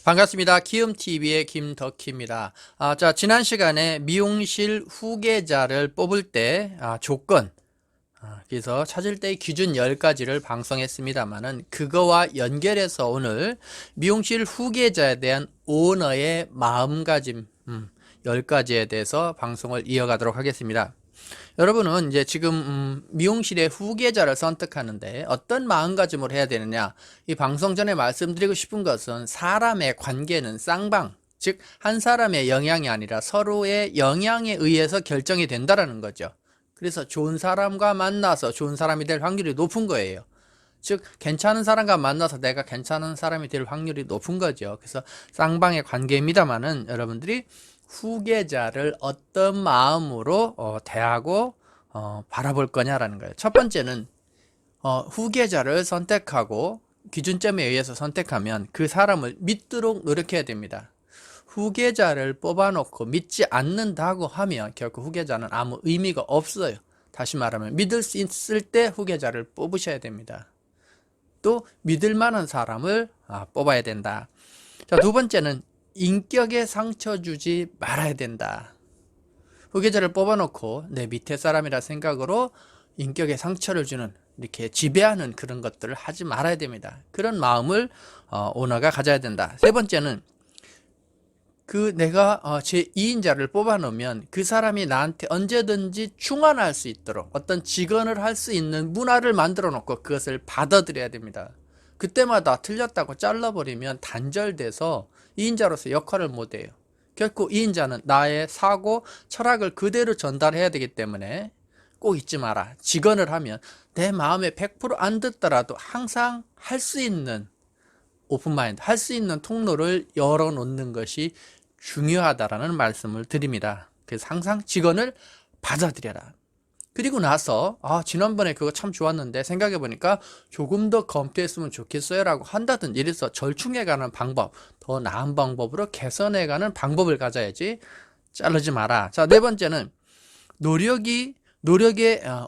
반갑습니다. 키움TV의 김덕희입니다. 자, 지난 시간에 미용실 후계자를 뽑을 때 조건, 그래서 찾을 때의 기준 10가지를 방송했습니다만은 그거와 연결해서 오늘 미용실 후계자에 대한 오너의 마음가짐 10가지에 대해서 방송을 이어가도록 하겠습니다. 여러분은 이제 지금 미용실의 후계자를 선택하는데 어떤 마음가짐으로 해야 되느냐, 이 방송 전에 말씀드리고 싶은 것은 사람의 관계는 쌍방, 즉 한 사람의 영향이 아니라 서로의 영향에 의해서 결정이 된다라는 거죠. 그래서 좋은 사람과 만나서 좋은 사람이 될 확률이 높은 거예요. 즉 괜찮은 사람과 만나서 내가 괜찮은 사람이 될 확률이 높은 거죠. 그래서 쌍방의 관계입니다만은 여러분들이 후계자를 어떤 마음으로 대하고 바라볼 거냐라는 거예요. 첫 번째는 후계자를 선택하고 기준점에 의해서 선택하면 그 사람을 믿도록 노력해야 됩니다. 후계자를 뽑아놓고 믿지 않는다고 하면 결코 후계자는 아무 의미가 없어요. 다시 말하면 믿을 수 있을 때 후계자를 뽑으셔야 됩니다. 또 믿을 만한 사람을 뽑아야 된다. 자, 두 번째는 인격에 상처 주지 말아야 된다. 후계자를 뽑아놓고 내 밑에 사람이라 생각으로 인격에 상처를 주는, 이렇게 지배하는 그런 것들을 하지 말아야 됩니다. 그런 마음을 오너가 가져야 된다. 세 번째는 내가 제2인자를 뽑아놓으면 그 사람이 나한테 언제든지 충원할 수 있도록 어떤 직언을 할 수 있는 문화를 만들어 놓고 그것을 받아들여야 됩니다. 그때마다 틀렸다고 잘라버리면 단절돼서 2인자로서 역할을 못해요. 결코 2인자는 나의 사고, 철학을 그대로 전달해야 되기 때문에 꼭 잊지 마라. 직언을 하면 내 마음에 100%안 듣더라도 항상 할 수 있는 오픈마인드, 할 수 있는 통로를 열어놓는 것이 중요하다라는 말씀을 드립니다. 그래서 항상 직언을 받아들여라. 그리고 나서 지난번에 그거 참 좋았는데 생각해보니까 조금 더 검토했으면 좋겠어요 라고 한다든지, 이래서 절충해가는 방법, 더 나은 방법으로 개선해가는 방법을 가져야지 자르지 마라. 자, 네 번째는 노력에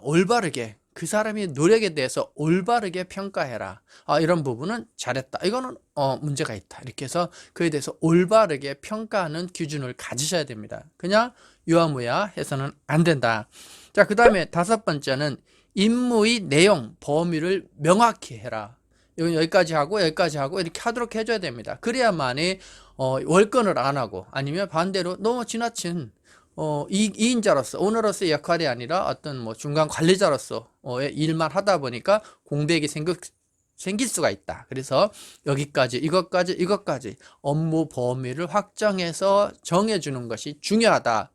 올바르게, 그 사람이 노력에 대해서 올바르게 평가해라. 이런 부분은 잘했다, 이거는 문제가 있다, 이렇게 해서 그에 대해서 올바르게 평가하는 기준을 가지셔야 됩니다. 그냥 유아무야 해서는 안 된다. 자, 그 다음에 다섯 번째는 임무의 내용, 범위를 명확히 해라. 이건 여기까지 하고 여기까지 하고 이렇게 하도록 해줘야 됩니다. 그래야만이 월권을 안 하고, 아니면 반대로 너무 지나친 2인자로서, 오너로서의 역할이 아니라 어떤 중간 관리자로서의 일만 하다 보니까 공백이 생길 수가 있다. 그래서 여기까지, 이것까지 업무 범위를 확정해서 정해주는 것이 중요하다.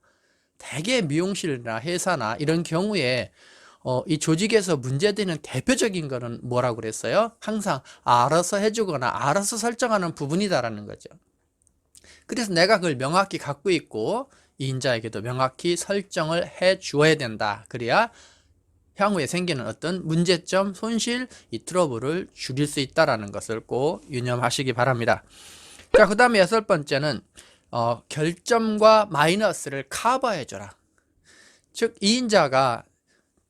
대개 미용실이나 회사나 이런 경우에 이 조직에서 문제되는 대표적인 거는 뭐라고 그랬어요? 항상 알아서 해주거나 알아서 설정하는 부분이다라는 거죠. 그래서 내가 그걸 명확히 갖고 있고 이인자에게도 명확히 설정을 해 주어야 된다. 그래야 향후에 생기는 어떤 문제점, 손실, 이 트러블을 줄일 수 있다는 것을 꼭 유념하시기 바랍니다. 자, 그 다음에 여섯 번째는 결점과 마이너스를 커버해줘라. 즉, 이인자가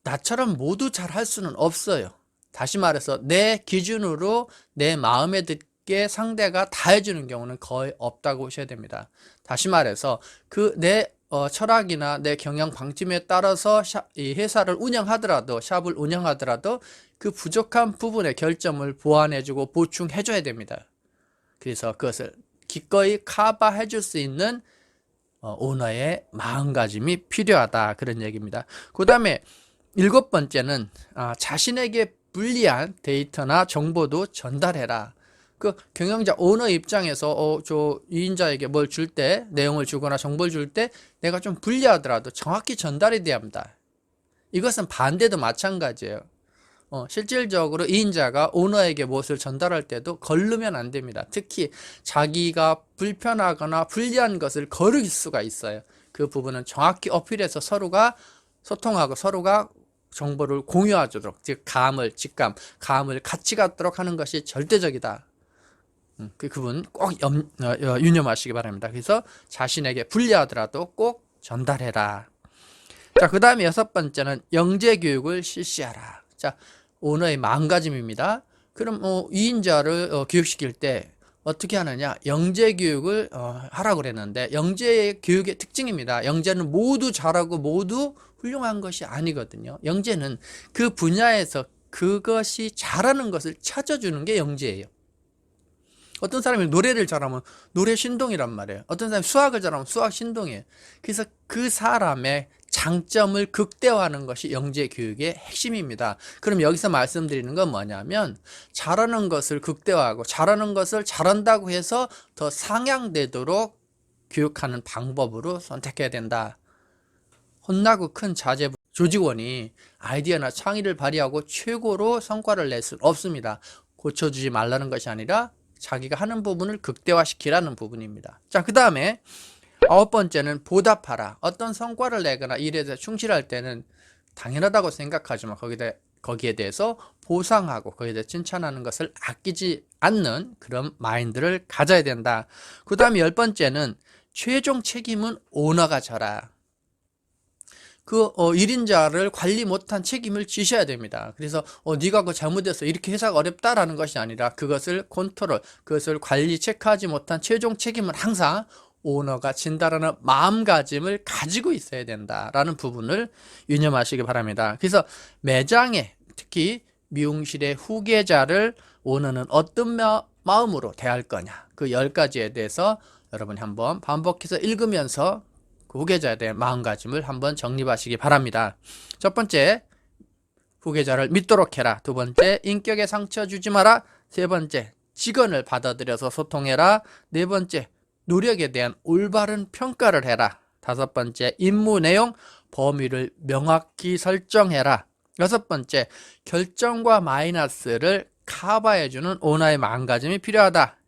나처럼 모두 잘 할 수는 없어요. 다시 말해서 내 기준으로 내 마음에 듣게 상대가 다 해주는 경우는 거의 없다고 보셔야 됩니다. 다시 말해서 내 철학이나 내 경영 방침에 따라서 이 회사를 운영하더라도, 샵을 운영하더라도 그 부족한 부분의 결점을 보완해주고 보충해줘야 됩니다. 그래서 그것을 기꺼이 커버해 줄 수 있는 오너의 마음가짐이 필요하다, 그런 얘기입니다. 그 다음에 일곱 번째는 자신에게 불리한 데이터나 정보도 전달해라. 그 경영자 오너 입장에서 저 2인자에게 뭘 줄 때, 내용을 주거나 정보를 줄 때 내가 좀 불리하더라도 정확히 전달이 돼야 합니다. 이것은 반대도 마찬가지예요. 실질적으로 2인자가 오너에게 무엇을 전달할 때도 거르면 안 됩니다. 특히 자기가 불편하거나 불리한 것을 거를 수가 있어요. 그 부분은 정확히 어필해서 서로가 소통하고 서로가 정보를 공유하도록, 즉 감을 같이 갖도록 하는 것이 절대적이다. 그 부분 꼭 유념하시기 바랍니다. 그래서 자신에게 불리하더라도 꼭 전달해라. 자, 그 다음에 여섯 번째는 영재 교육을 실시하라. 자, 오너의 마음가짐입니다. 그럼 2인자를 교육시킬 때 어떻게 하느냐? 영재 교육을 하라고 그랬는데 영재 교육의 특징입니다. 영재는 모두 잘하고 모두 훌륭한 것이 아니거든요. 영재는 그 분야에서 그것이 잘하는 것을 찾아주는 게 영재예요. 어떤 사람이 노래를 잘하면 노래 신동이란 말이에요. 어떤 사람이 수학을 잘하면 수학 신동이에요. 그래서 그 사람의 장점을 극대화하는 것이 영재 교육의 핵심입니다. 그럼 여기서 말씀드리는 건 뭐냐면 잘하는 것을 극대화하고 잘하는 것을 잘한다고 해서 더 상향되도록 교육하는 방법으로 선택해야 된다. 혼나고 큰 자제 조직원이 아이디어나 창의를 발휘하고 최고로 성과를 낼 수는 없습니다. 고쳐주지 말라는 것이 아니라 자기가 하는 부분을 극대화시키라는 부분입니다. 자, 그 다음에 9번째는 보답하라. 어떤 성과를 내거나 일에 대해서 충실할 때는 당연하다고 생각하지만 거기에 대해서 보상하고 거기에 대해 칭찬하는 것을 아끼지 않는 그런 마인드를 가져야 된다. 그 다음에 10번째는 최종 책임은 오너가 져라. 그 1인자를 관리 못한 책임을 지셔야 됩니다. 그래서 네가 그거 잘못해서 이렇게 회사가 어렵다라는 것이 아니라 그것을 컨트롤, 그것을 관리 체크하지 못한 최종 책임은 항상 오너가 진다라는 마음가짐을 가지고 있어야 된다라는 부분을 유념하시기 바랍니다. 그래서 매장에 특히 미용실의 후계자를 오너는 어떤 마음으로 대할 거냐, 그 10가지에 대해서 여러분이 한번 반복해서 읽으면서 그 후계자에 대한 마음가짐을 한번 정립하시기 바랍니다. 첫 번째, 후계자를 믿도록 해라. 두 번째, 인격에 상처 주지 마라. 세 번째, 직원을 받아들여서 소통해라. 네 번째, 노력에 대한 올바른 평가를 해라. 다섯 번째, 임무 내용, 범위를 명확히 설정해라. 여섯 번째, 결정과 마이너스를 커버해주는 오너의 마음가짐이 필요하다.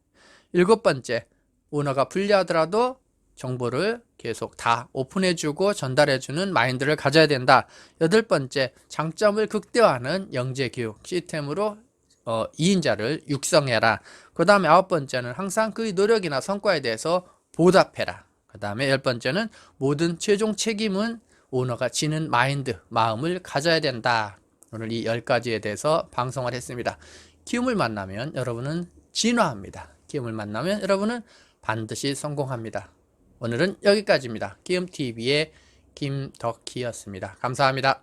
일곱 번째, 오너가 불리하더라도 정보를 계속 다 오픈해주고 전달해주는 마인드를 가져야 된다. 여덟 번째, 장점을 극대화하는 영재교육 시스템으로 2인자를 육성해라. 그 다음에 아홉 번째는 항상 그의 노력이나 성과에 대해서 보답해라. 그 다음에 열 번째는 모든 최종 책임은 오너가 지는 마인드, 마음을 가져야 된다. 오늘 이 10가지에 대해서 방송을 했습니다. 기움을 만나면 여러분은 진화합니다. 기움을 만나면 여러분은 반드시 성공합니다. 오늘은 여기까지입니다. 기움TV의 김덕희였습니다. 감사합니다.